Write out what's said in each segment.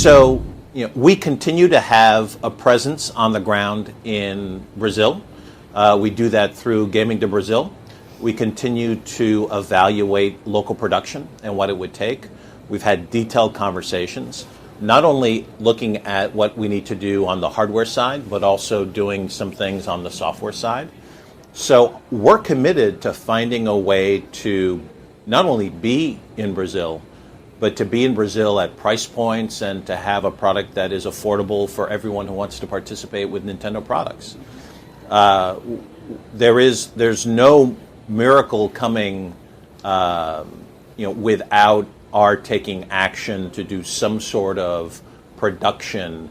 So, we continue to have a presence on the ground in Brazil. We do that through Gaming to Brazil. We continue to evaluate local production and what it would take. We've had detailed conversations, not only looking at what we need to do on the hardware side, but also doing some things on the software side. So we're committed to finding a way to not only be in Brazil, but to be in Brazil at price points and to have a product that is affordable for everyone who wants to participate with Nintendo products. There's no miracle coming, without our taking action to do some sort of production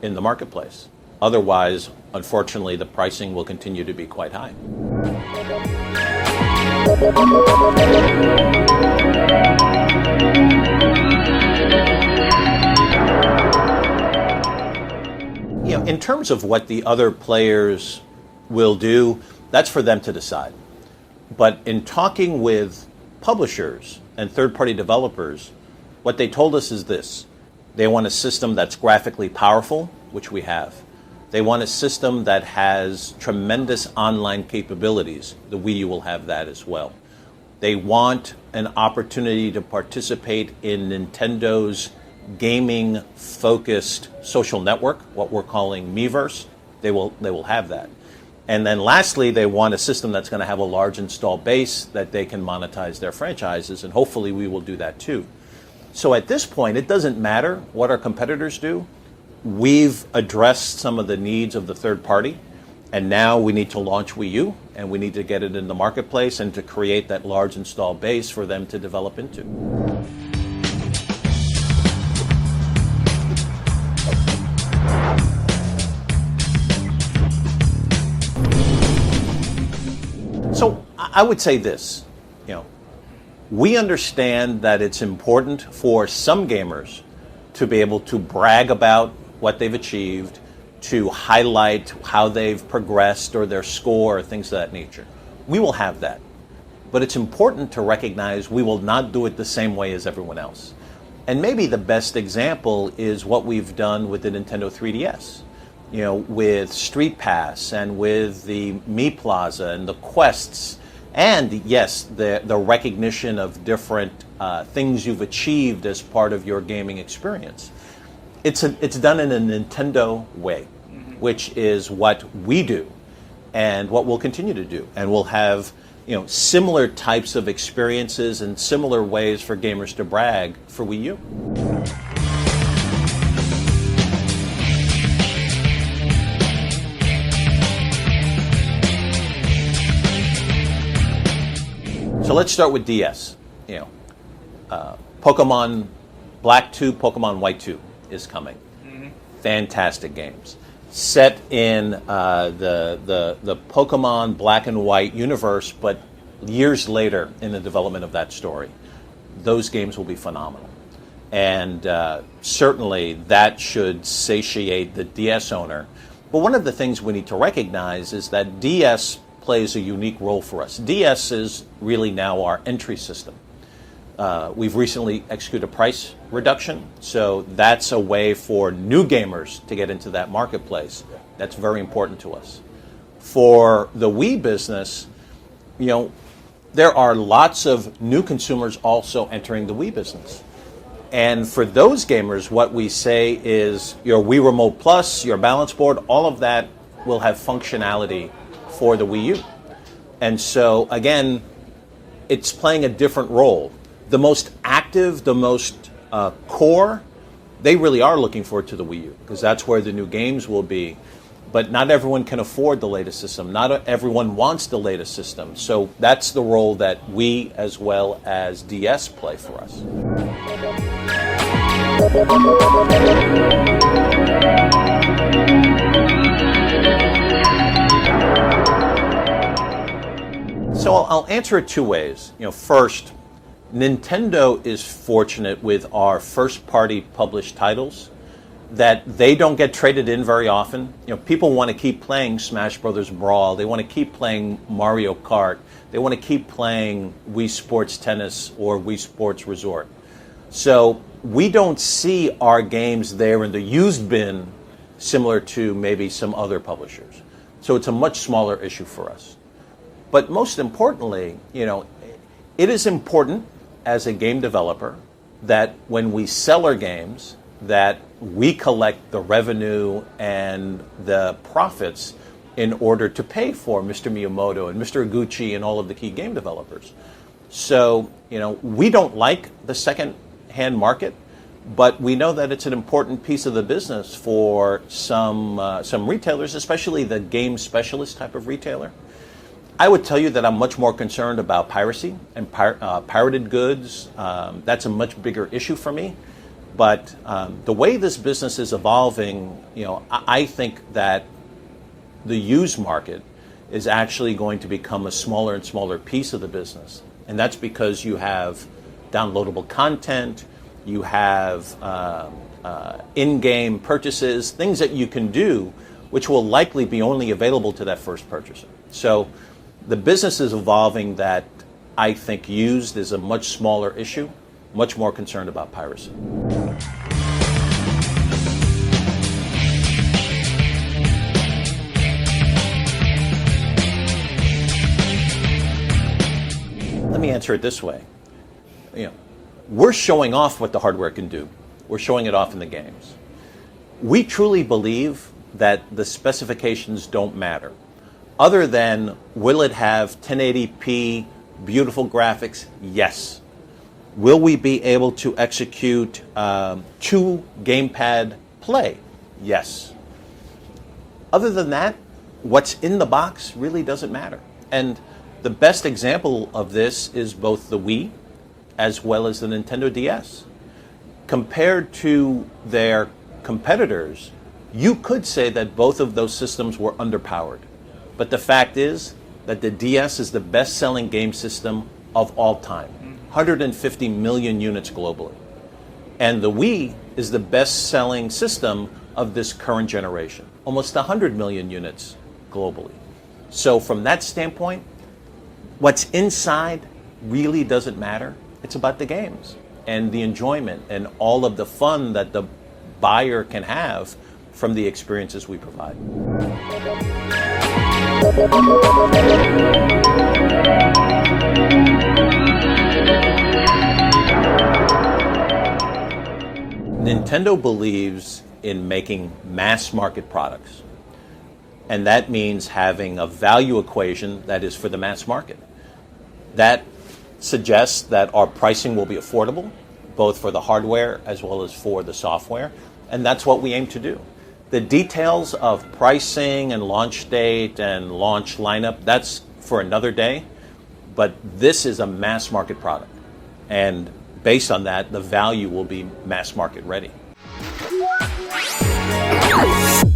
in the marketplace. Otherwise, unfortunately, the pricing will continue to be quite high. In terms of what the other players will do, that's for them to decide. But in talking with publishers and third-party developers, what they told us is this. They want a system that's graphically powerful, which we have. They want a system that has tremendous online capabilities. The Wii U will have that as well. They want an opportunity to participate in Nintendo's gaming-focused social network, what we're calling Miiverse. They will have that. And then lastly, they want a system that's going to have a large install base that they can monetize their franchises, and hopefully we will do that too. So at this point, it doesn't matter what our competitors do. We've addressed some of the needs of the third party, and now we need to launch Wii U, and we need to get it in the marketplace and to create that large install base for them to develop into. So I would say this, we understand that it's important for some gamers to be able to brag about what they've achieved, to highlight how they've progressed or their score, or things of that nature. We will have that. But it's important to recognize we will not do it the same way as everyone else. And maybe the best example is what we've done with the Nintendo 3DS. With Street Pass and with the Mi Plaza and the quests, and yes, the recognition of different things you've achieved as part of your gaming experience. It's done in a Nintendo way, which is what we do and what we'll continue to do. And we'll have similar types of experiences and similar ways for gamers to brag for Wii U. So let's start with DS. Pokemon Black 2, Pokemon White 2 is coming. Fantastic games. Set in the Pokemon Black and White universe, but years later in the development of that story. Those games will be phenomenal. And certainly that should satiate the DS owner. But one of the things we need to recognize is that DS plays a unique role for us. DS is really now our entry system. We've recently executed a price reduction, so that's a way for new gamers to get into that marketplace. That's very important to us. For the Wii business, there are lots of new consumers also entering the Wii business. And for those gamers, what we say is your Wii Remote Plus, your balance board, all of that will have functionality for the Wii U. And so, again, it's playing a different role. The most active, the most core, they really are looking forward to the Wii U because that's where the new games will be. But not everyone can afford the latest system. Not everyone wants the latest system. So that's the role that we, as well as DS, play for us. So I'll answer it two ways. First, Nintendo is fortunate with our first-party published titles that they don't get traded in very often. People want to keep playing Smash Brothers Brawl. They want to keep playing Mario Kart. They want to keep playing Wii Sports Tennis or Wii Sports Resort. So we don't see our games there in the used bin similar to maybe some other publishers. So it's a much smaller issue for us. But most importantly, it is important as a game developer that when we sell our games, that we collect the revenue and the profits in order to pay for Mr. Miyamoto and Mr. Iguchi and all of the key game developers. So, we don't like the second-hand market, but we know that it's an important piece of the business for some retailers, especially the game specialist type of retailer. I would tell you that I'm much more concerned about piracy and pirated goods. That's a much bigger issue for me. But the way this business is evolving, I think that the used market is actually going to become a smaller and smaller piece of the business. And that's because you have downloadable content, you have in-game purchases, things that you can do, which will likely be only available to that first purchaser. So the business is evolving that I think used is a much smaller issue, much more concerned about piracy. Let me answer it this way. We're showing off what the hardware can do. We're showing it off in the games. We truly believe that the specifications don't matter. Other than, will it have 1080p, beautiful graphics? Yes. Will we be able to execute 2 gamepad play? Yes. Other than that, what's in the box really doesn't matter. And the best example of this is both the Wii as well as the Nintendo DS. Compared to their competitors, you could say that both of those systems were underpowered. But the fact is that the DS is the best-selling game system of all time, 150 million units globally. And the Wii is the best-selling system of this current generation, almost 100 million units globally. So from that standpoint, what's inside really doesn't matter. It's about the games and the enjoyment and all of the fun that the buyer can have from the experiences we provide. Nintendo believes in making mass market products. And that means having a value equation that is for the mass market. That suggests that our pricing will be affordable, both for the hardware as well as for the software. And that's what we aim to do. The details of pricing and launch date and launch lineup, that's for another day. But this is a mass market product. And based on that, the value will be mass market ready.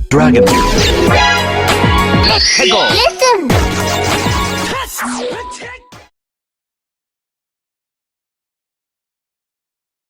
Dragon. Listen.